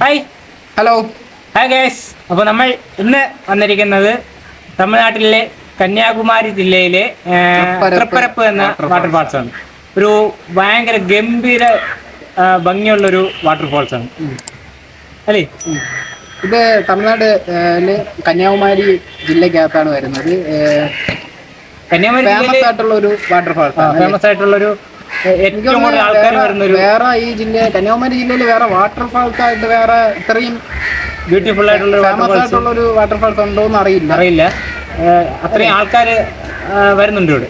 Hi hello hi guys. അപ്പോൾ നമ്മൾ ഇന്ന് വന്നിരിക്കുന്നത് തമിഴ്നാട്ടിലെ കന്യാകുമാരി ജില്ലയിലെ തൃപ്പരപ്പ് എന്ന വാട്ടർഫാൾസ് ആണ്. ഒരു ഭയങ്കര ഗംഭീര ഭംഗിയുള്ളൊരു വാട്ടർഫാൾസ് ആണ് അല്ലേ? ഇത് തമിഴ്നാട് കന്യാകുമാരി ജില്ലക്കകത്താണ് വരുന്നത്. കന്യാകുമാരി ഫേമസ് ആയിട്ടുള്ള ഒരു ഫേമസ് ആയിട്ടുള്ളൊരു ഏറ്റവും കൂടുതൽ ആൾക്കാർ വരുന്നൊരു വേറെ ഈ ജില്ല കന്യാകുമാരി ജില്ലയിൽ വേറെ വാട്ടർഫാൾസ് ആയിട്ട് വേറെ ഇത്രയും ബ്യൂട്ടിഫുൾ ആയിട്ടുള്ള ഫേമസ് ആയിട്ടുള്ള ഒരു വാട്ടർഫാൾസ് ഉണ്ടോ എന്ന് അറിയില്ല. അത്രയും ആൾക്കാർ വരുന്നുണ്ട് ഇവിടെ.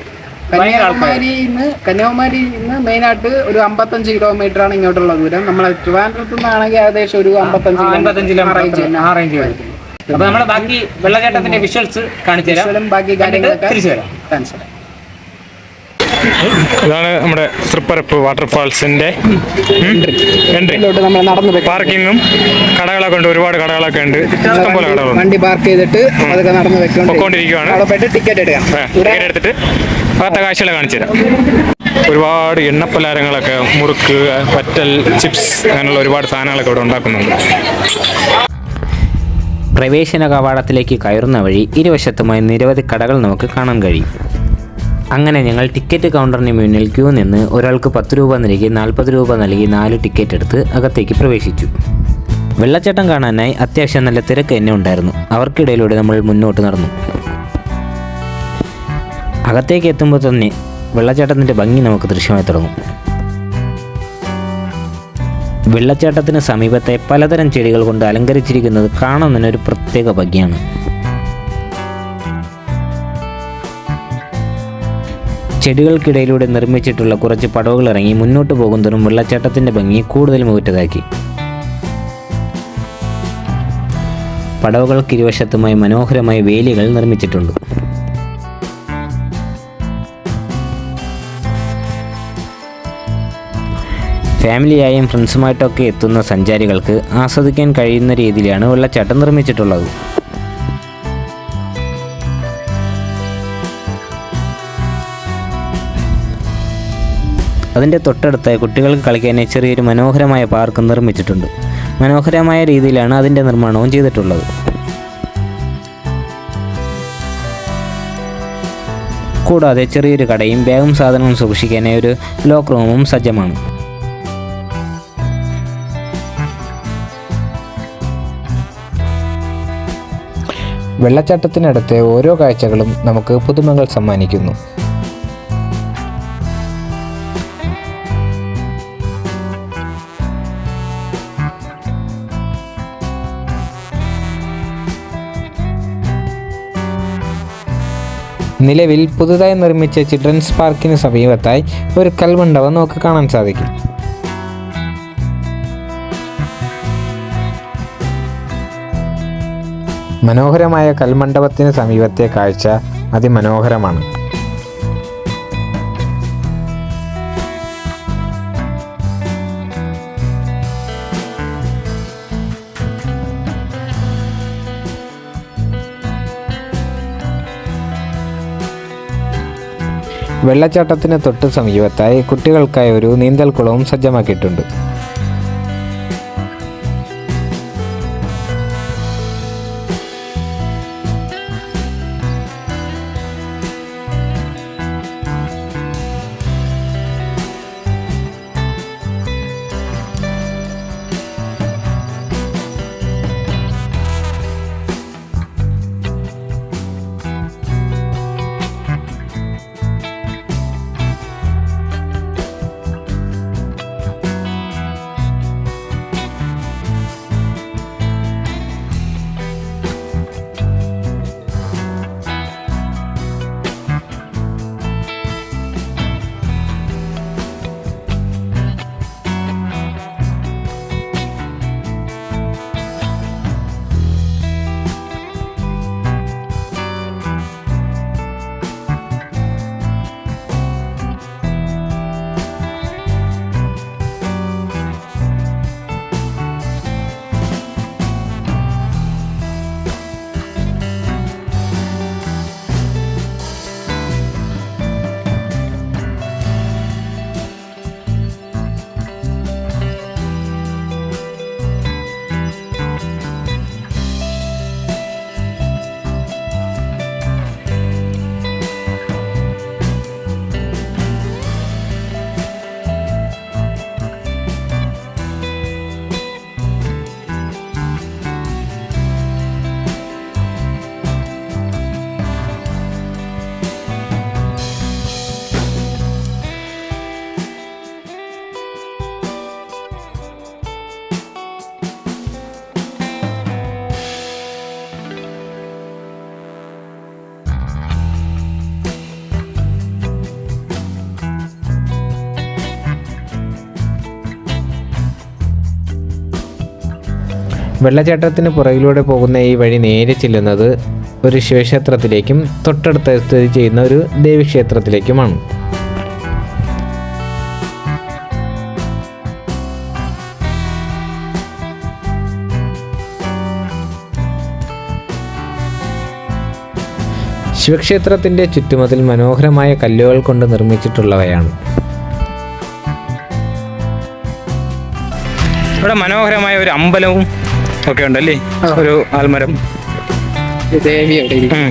കന്യാകുമാരിന്ന് മെയിനായിട്ട് ഒരു 55 കിലോമീറ്റർ ആണ് ഇങ്ങോട്ടുള്ള ദൂരം. നമ്മളെ ട്രിവാൻഡ്രത്ത് നിന്നാണെങ്കിൽ ഏകദേശം ഒരു 55 കിലോമീറ്റർ. അപ്പൊ നമ്മള് ബാക്കി വെള്ളച്ചാട്ടത്തിന്റെ വിഷ്വൽസ് കാണിച്ചു തരാം. ബാക്കി കാര്യങ്ങളൊക്കെ തിരിച്ചു തരാം. ഇതാണ് നമ്മുടെ തൃപ്പരപ്പ് വാട്ടർഫാൾസിന്റെ എൻട്രി. പാർക്കിങ്ങും കടകളൊക്കെ ഉണ്ട്, ഒരുപാട് കടകളൊക്കെ ഉണ്ട്, ഇഷ്ടംപോലെ കടകളുണ്ട്. വണ്ടി പാർക്ക് ചെയ്തിട്ട് അതൊക്കെ നടന്നു പൊക്കോണ്ടിരിക്കുകയാണ്. ടിക്കറ്റ് എടുത്തിട്ട് അകത്തെ കാഴ്ചകളെ കാണിച്ചു തരാം. ഒരുപാട് എണ്ണപ്പലഹാരങ്ങളൊക്കെ, മുറുക്ക്, വറ്റൽ, ചിപ്സ്, അങ്ങനെയുള്ള ഒരുപാട് സാധനങ്ങളൊക്കെ ഇവിടെ ഉണ്ടാക്കുന്നുണ്ട്. പ്രവേശന കവാടത്തിലേക്ക് കയറുന്ന വഴി ഇരുവശത്തുമായി നിരവധി കടകൾ നമുക്ക് കാണാൻ കഴിയും. അങ്ങനെ ഞങ്ങൾ ടിക്കറ്റ് കൗണ്ടറിന് മുന്നിൽ ക്യൂ നിന്ന് ഒരാൾക്ക് 10 രൂപ നൽകി 40 രൂപ നൽകി 4 ടിക്കറ്റ് എടുത്ത് അകത്തേക്ക് പ്രവേശിച്ചു. വെള്ളച്ചാട്ടം കാണാനായി അത്യാവശ്യം നല്ല തിരക്ക് തന്നെ ഉണ്ടായിരുന്നു. അവർക്കിടയിലൂടെ നമ്മൾ മുന്നോട്ട് നടന്നു. അകത്തേക്ക് എത്തുമ്പോൾ തന്നെ വെള്ളച്ചാട്ടത്തിൻ്റെ ഭംഗി നമുക്ക് ദൃശ്യമായി തുടങ്ങും. വെള്ളച്ചാട്ടത്തിന് സമീപത്തെ പലതരം ചെടികൾ കൊണ്ട് അലങ്കരിച്ചിരിക്കുന്നത് കാണുന്നതിനൊരു പ്രത്യേക ഭംഗിയാണ്. ചെടികൾക്കിടയിലൂടെ നിർമ്മിച്ചിട്ടുള്ള കുറച്ച് പടവുകൾ ഇറങ്ങി മുന്നോട്ട് പോകുന്നതും വെള്ളച്ചാട്ടത്തിൻ്റെ ഭംഗി കൂടുതൽ മികച്ചതാക്കി. പടവുകൾക്ക് ഇരുവശത്തുമായി മനോഹരമായ വേലികൾ നിർമ്മിച്ചിട്ടുണ്ട്. ഫാമിലിയായും ഫ്രണ്ട്സുമായിട്ടൊക്കെ എത്തുന്ന സഞ്ചാരികൾക്ക് ആസ്വദിക്കാൻ കഴിയുന്ന രീതിയിലാണ് വെള്ളച്ചാട്ടം നിർമ്മിച്ചിട്ടുള്ളത്. അതിൻ്റെ തൊട്ടടുത്തായി കുട്ടികൾക്ക് കളിക്കാനായി ചെറിയൊരു മനോഹരമായ പാർക്ക് നിർമ്മിച്ചിട്ടുണ്ട്. മനോഹരമായ രീതിയിലാണ് അതിൻ്റെ നിർമ്മാണവും ചെയ്തിട്ടുള്ളത്. കൂടാതെ ചെറിയൊരു കടയും ബാഗും സാധനവും സൂക്ഷിക്കാനായി ഒരു ലോക്ക് റൂമും സജ്ജമാണ്. വെള്ളച്ചാട്ടത്തിനടുത്തെ ഓരോ കാഴ്ചകളും നമുക്ക് പുതുമകൾ സമ്മാനിക്കുന്നു. നിലവിൽ പുതുതായി നിർമ്മിച്ച ചിൽഡ്രൻസ് പാർക്കിന് സമീപത്തായി ഒരു കൽമണ്ഡപം നമുക്ക് കാണാൻ സാധിക്കും. മനോഹരമായ കൽമണ്ഡപത്തിന് സമീപത്തെ കാഴ്ച അതിമനോഹരമാണ്. വെള്ളച്ചാട്ടത്തിന് തൊട്ട് സമീപത്തായി കുട്ടികൾക്കായി ഒരു നീന്തൽക്കുളവും സജ്ജമാക്കിയിട്ടുണ്ട്. വെള്ളച്ചാട്ടത്തിന് പുറകിലൂടെ പോകുന്ന ഈ വഴി നേരെ ചെല്ലുന്നത് ഒരു ശിവക്ഷേത്രത്തിലേക്കും തൊട്ടടുത്ത് സ്ഥിതി ചെയ്യുന്ന ഒരു ദേവീക്ഷേത്രത്തിലേക്കുമാണ്. ശിവക്ഷേത്രത്തിൻ്റെ ചുറ്റുമതിൽ മനോഹരമായ കല്ലുകൾ കൊണ്ട് നിർമ്മിച്ചിട്ടുള്ളവയാണ്. ഇവിടെ മനോഹരമായ ഒരു അമ്പലവും ഒക്കെ ഉണ്ടല്ലേ, ഒരു ആൽമരം. ദേവി അവിടെ ഇരിക്കും.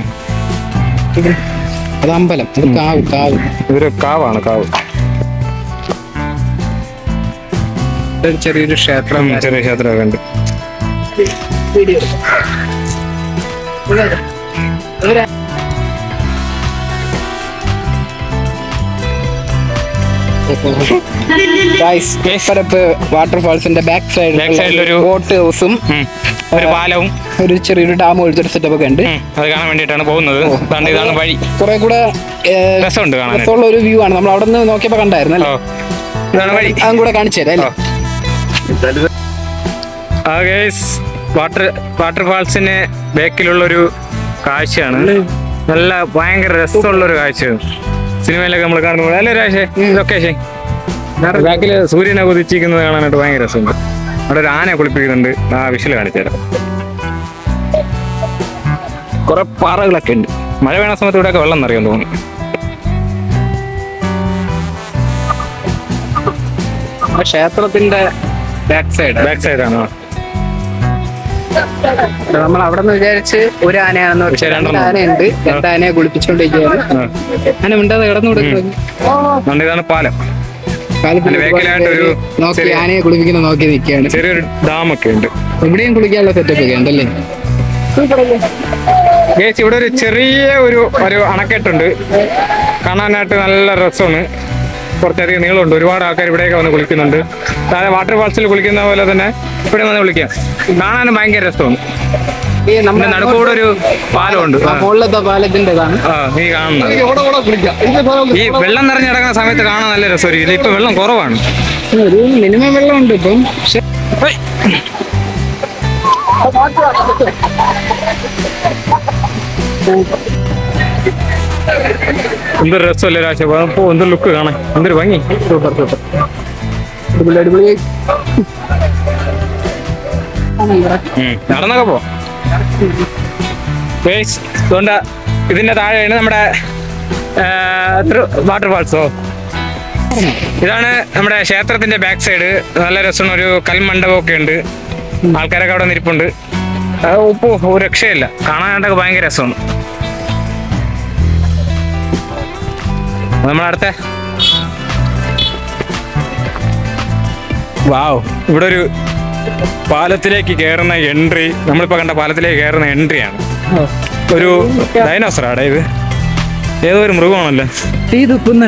അത് അമ്പലം, അത് കാവ്. ഇതൊരു കാവാണ്, കാവ്. ചെറിയൊരു ക്ഷേത്രം, ചെറിയ ക്ഷേത്രമൊക്കെ ഉണ്ട്. വാട്ടർഫാൾസിന്റെ ബാക്ക് സൈഡിൽ ഒരു ബോട്ട് ഹൗസും ഒരു പാലവും ഒരു ചെറിയൊരു ഡാം ഒഴിച്ചൊരു സെറ്റപ്പ് ഒക്കെ ഉണ്ട്. അത് കാണാൻ വേണ്ടിയിട്ടാണ് പോകുന്നത്. ഇതാണ് വഴി. കുറെ കൂടെ രസമുണ്ട്, രസമുള്ള ഒരു വ്യൂ ആണ്. നമ്മൾ അവിടെ നിന്ന് നോക്കിയപ്പോ കണ്ടായിരുന്നു. ഇതാണ് വഴി. അതും കൂടെ കാണിച്ചു തരാം. വാട്ടർഫാൾസിന് ബാക്കിലുള്ളൊരു കാഴ്ചയാണ്. നല്ല ഭയങ്കര രസമുള്ളൊരു കാഴ്ചയാണ്. സിനിമയിലൊക്കെ നമ്മൾ കാണുന്ന പോലെ. അല്ലേ രാശേ? ലൊക്കേഷൻ ബാക്കില് സൂര്യനെ കുതിച്ചിരിക്കുന്നത് കാണാനായിട്ട് ഭയങ്കര രസമുണ്ട്. അവിടെ ഒരു ആനയെ കുളിപ്പിക്കുന്നുണ്ട്. ആ വിഷ്വൽ കാണിച്ചു തരാം. കുറെ പാറകളൊക്കെ ഉണ്ട്. മഴ വീണ സമയത്ത് ഇവിടെയൊക്കെ വെള്ളം നിറയാൻ തോന്നുന്നു. ക്ഷേത്രത്തിന്റെ ബാക്ക് സൈഡാണ്. നമ്മൾ അവിടെ നിന്ന് വിചാരിച്ച് ഒരു ആനയാണെന്ന് വെച്ചാൽ ആനയുണ്ട്. 2 ആനയെ കുളിപ്പിച്ചോണ്ടിരിക്കുകയാണ്. ആന മിണ്ടാതെ കിടന്നു കൊടുക്കുന്നത്. ഇതാണ് പാലം. നോക്കി ആനയെ കുളിപ്പിക്കുന്ന നോക്കി നിൽക്കുകയാണ്. ചെറിയൊരു ഡാമൊക്കെ ഉണ്ട്. ഇവിടെയും കുളിക്കാനുള്ള സെറ്റപ്പ് ഒക്കെ ഉണ്ടല്ലേ. ഇവിടെ ഒരു ചെറിയ ഒരു അണക്കെട്ടുണ്ട്. കാണാനായിട്ട് നല്ല രസമാണ്. കുറച്ചധികം നീളമുണ്ട്. ഒരുപാട് ആൾക്കാർ ഇവിടെയൊക്കെ വന്ന് കുളിക്കുന്നുണ്ട്. താഴെ വാട്ടർഫാൾസിൽ കുളിക്കുന്ന പോലെ തന്നെ ഇവിടെ വന്ന് കുളിക്കാം. കാണാനും ഭയങ്കര രസമാണ്. നമ്മുടെ നടുക്കൂടെ ഒരു പാലമുണ്ട്. മുകളിലത്തെ പാലത്തിൻ്റെതാണ് ഈ കാണുന്നത്. ഈ വെള്ളം നിറഞ്ഞു കിടക്കുന്ന സമയത്ത് കാണാൻ നല്ല രസമായിരിക്കും. ഇപ്പൊ വെള്ളം കുറവാണ്. ഒരു മിനിമം വെള്ളമുണ്ട് ഇപ്പം. എന്തൊരു രസമല്ലേ രാശ. എന്തൊരു ലുക്ക് കാണാൻ, എന്തൊരു ഭംഗി. അടിപൊളി. നടന്നൊക്കെ പോ. അതുകൊണ്ട് ഇതിന്റെ താഴെയാണ് നമ്മുടെ വാട്ടർഫാൾസോ. ഇതാണ് നമ്മുടെ ക്ഷേത്രത്തിന്റെ ബാക്ക് സൈഡ്. നല്ല രസമാണ്. ഒരു കൽമണ്ഡപമൊക്കെ ഉണ്ട്. ആൾക്കാരൊക്കെ അവിടെ നിൽപ്പുണ്ട്. ഒരു രക്ഷയില്ല. കാണാനായിട്ടൊക്കെ ഭയങ്കര രസമാണ്. നമ്മളടുത്ത വാവ്, ഇവിടെ ഒരു പാലത്തിലേക്ക് കയറുന്ന എൻട്രി. നമ്മളിപ്പോ കണ്ട പാലത്തിലേക്ക് കയറുന്ന എൻട്രിയാണ്. ഒരു ഡൈനോസറാടെ ഇത്. ഏതോ ഒരു മൃഗമാണല്ലോ. തീതുപ്പുന്ന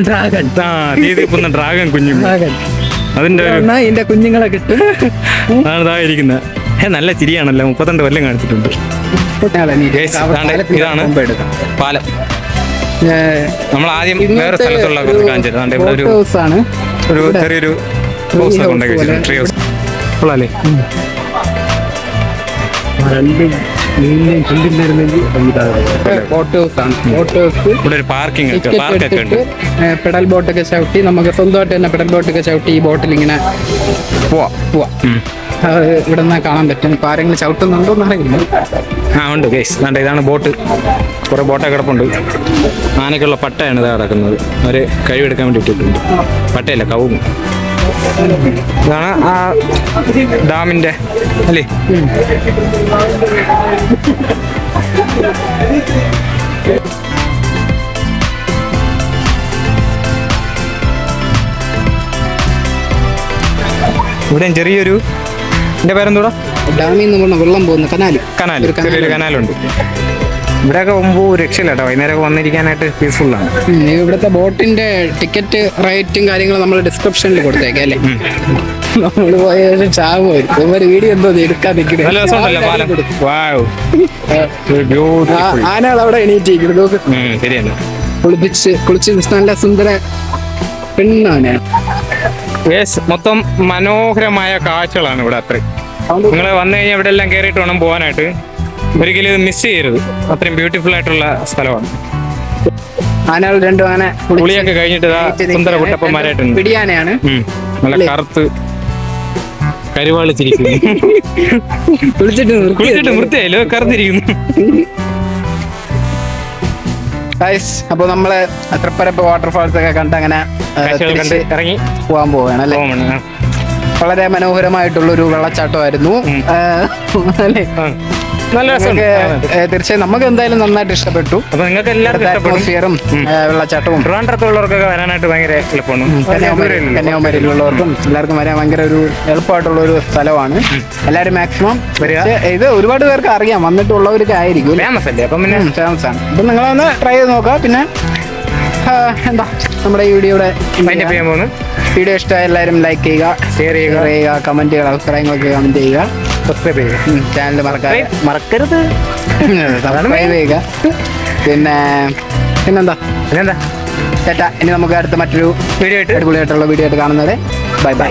ഡ്രാഗൺ കുഞ്ഞു. അതിന്റെ കുഞ്ഞുങ്ങളെ കിട്ടും. അതാണ് ഇതായിരിക്കുന്നത്. നല്ല ചിരിയാണല്ലോ. 32 കൊല്ലം കാണിച്ചിട്ടുണ്ട്. ഇതാണ് പാലം. നമ്മൾ ആദ്യം വേറെ സ്ഥലത്തുള്ള കാണിച്ചത്. ഇവിടെ ഒരു ചെറിയൊരു ഹൗസ് ഒക്കെ ട്രീ ഹൗസ്. കൊള്ളാല്ലേ? ഇവിടെ ഒരു പാർക്കിംഗ് പാർക്കൊക്കെ ഉണ്ട്. പെഡൽ ബോട്ടൊക്കെ ചവിട്ടി നമുക്ക് സ്വന്തമായിട്ട് തന്നെ പെഡൽ ബോട്ടൊക്കെ ചവിട്ടി ഈ ബോട്ടിൽ ഇങ്ങനെ പോവാം. ഇവിടെ നിന്ന് കാണാൻ പറ്റും. ഇപ്പൊ ആരെങ്കിലും ചവിട്ടുന്നുണ്ടോ എന്നറിയില്ല. ഉണ്ട് ഗൈസ്. ഇതാണ് ബോട്ട്. കുറെ ബോട്ടൊക്കെ കിടപ്പുണ്ട്. ആനയ്ക്കുള്ള പട്ടയാണ് ഇത് കിടക്കുന്നത്. അവര് കഴിവെടുക്കാൻ വേണ്ടി ഇട്ടിട്ടുണ്ട്. പട്ടയല്ല, കവുങ്ങ്. ഇതാണ് ആ ഡാമിന്റെ അല്ലേ. ഇവിടെ ചെറിയൊരു പേരെന്തൂടാ, ഡാമിൽ നിന്ന് വെള്ളം പോകുന്ന ചെറിയൊരു കനാലുണ്ട്. ഇവിടെയൊക്കെ പോകുമ്പോൾ രക്ഷയില്ല കേട്ടോ. വൈകുന്നേരം വന്നിരിക്കാനായിട്ട് പീസ്ഫുള്ളാണ്. ഇവിടുത്തെ ബോട്ടിന്റെ ടിക്കറ്റ് റേറ്റും കാര്യങ്ങളും നമ്മൾ ഡിസ്ക്രിപ്ഷനിൽ കൊടുത്തേക്കാം അല്ലേ. നമ്മള് പോയ ശേഷം ചാവുമായിരിക്കും. വീഡിയോ എന്തോ എടുക്കാൻ നിൽക്കുന്നത്. ആനകൾ അവിടെ എണീറ്റിരിക്കുന്നത് ശരിയല്ല. കുളിച്ച് നല്ല സുന്ദര പെണ്ണാണ്. മൊത്തം മനോഹരമായ കാഴ്ചകളാണ് ഇവിടെ. അത്രയും നിങ്ങൾ വന്നു കഴിഞ്ഞാൽ ഇവിടെ എല്ലാം കയറിയിട്ട് വേണം പോകാനായിട്ട്. ഒരിക്കലും ഇത് മിസ് ചെയ്യരുത്. അത്രയും ബ്യൂട്ടിഫുൾ ആയിട്ടുള്ള സ്ഥലമാണ്. ആനകൾ രണ്ടും അങ്ങനെ കുളിയൊക്കെ കഴിഞ്ഞിട്ട് സുന്ദര കുട്ടപ്പന്മാരായിട്ടുണ്ട്. പിടിയാനയാണ്, നല്ല കറുത്ത് കരുവാളിച്ചിരിക്കുന്നു. കുളിച്ചിട്ട് വൃത്തിയായല്ലോ, കറുത്തിരിക്കുന്നു. അപ്പൊ നമ്മള് തൃപ്പരപ്പ് വാട്ടർഫാൾസ് ഒക്കെ കണ്ട് അങ്ങനെ ഇറങ്ങി പോകാൻ പോവുകയാണ് അല്ലേ. വളരെ മനോഹരമായിട്ടുള്ളൊരു വെള്ളച്ചാട്ടമായിരുന്നു അല്ലേ. നല്ല തീർച്ചയായും നമുക്ക് എന്തായാലും നന്നായിട്ട് ഇഷ്ടപ്പെട്ടു. അപ്പൊ നിങ്ങൾക്ക് എല്ലാവർക്കും അറ്റ്മോസ്ഫിയറും വെള്ളച്ചാട്ടവും ട്രിവാൻഡ്രത്തുള്ളവർക്കൊക്കെ വരാനായിട്ട് ഭയങ്കര എളുപ്പമാണ്. കന്യാകുമാരിയിലുള്ളവർക്കും എല്ലാവർക്കും വരാൻ ഭയങ്കര ഒരു എളുപ്പമായിട്ടുള്ള ഒരു സ്ഥലമാണ്. എല്ലാവരും മാക്സിമം ഇത് ഒരുപാട് പേർക്ക് അറിയാം, വന്നിട്ടുള്ളവർക്ക് ആയിരിക്കും. ഫേമസ് അല്ലേ, അപ്പം പിന്നെ ഫേമസ് ആണ്. അപ്പൊ നിങ്ങളൊന്ന് ട്രൈ ചെയ്ത് നോക്കാം. പിന്നെ എന്താ നമ്മുടെ ഈ വീഡിയോയുടെ വീഡിയോ ഇഷ്ടമായ എല്ലാവരും ലൈക്ക് ചെയ്യുക, ഷെയർ ചെയ്യുക, കമന്റ് ചെയ്യുക, അഭിപ്രായങ്ങളൊക്കെ കമന്റ് ചെയ്യുക, സബ്സ്ക്രൈബ് ചെയ്യുക, ചാനൽ മറക്കരുത് സബ്സ്ക്രൈബ് ചെയ്യുക. പിന്നെന്താ ചേട്ടാ, ഇനി നമുക്ക് അടുത്ത മറ്റൊരു വീഡിയോ ആയിട്ട് അടിപൊളിയായിട്ടുള്ള വീഡിയോ ആയിട്ട് കാണുന്നത്. Bye bye.